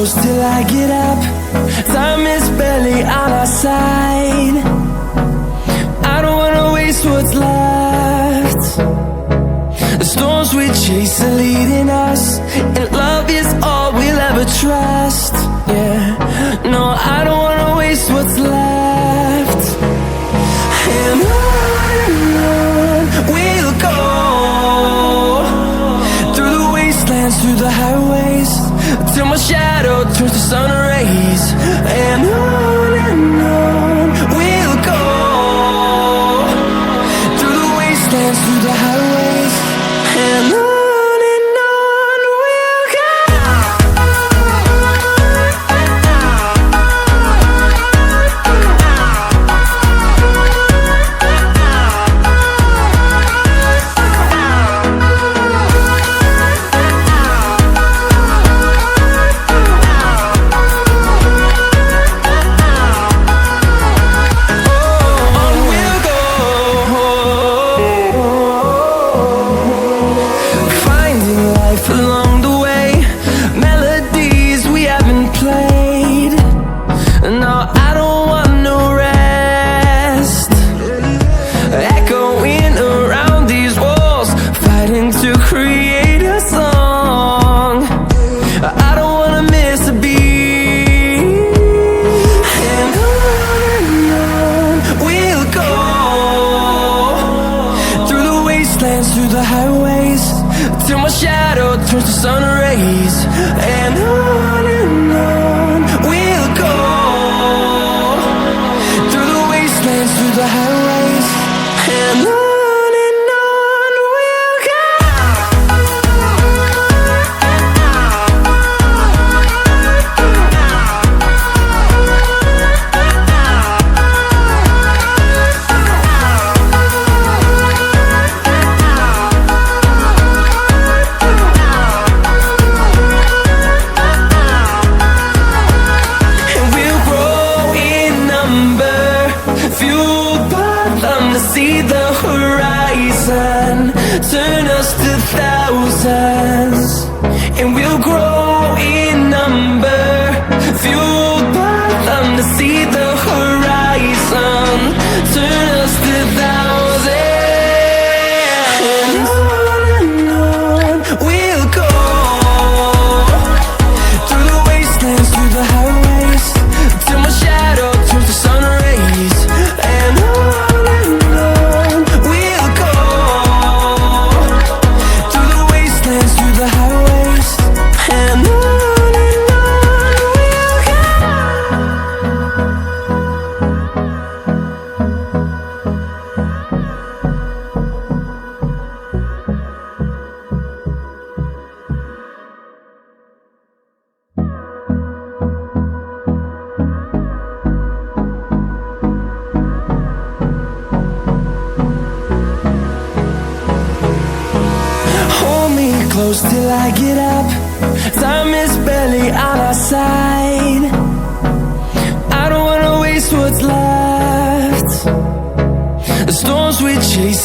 close till I get up. Time is barely on our side. I don't wanna waste what's left. The storms we chase are leading us, and love is all we'll ever trust. Yeah, no, I don't wanna waste what's left. And on we'll go, through the wastelands, through the highways, till my shadow turns to sun rays. And on we'll go, through the wastelands, through the highways, and on. Along the way, melodies we haven't played. No, I don't want no rest. Echoing around these walls, fighting to create a song. I don't wanna miss a beat. And on we'll go, through the wastelands, through the highways, till my shadow turns to sun rays. And on we'll go, through the wastelands, through the highways, and on we'll go. See the horizon, turn us to thousands, and we'll grow in number, fueled by them. To see the horizon, turn us to thousands, and on we'll go, through the wastelands, through the highways, till my shadow turns to sun rays. And on close till I get up. Time is barely on our side. I don't wanna waste what's left. The storms we chase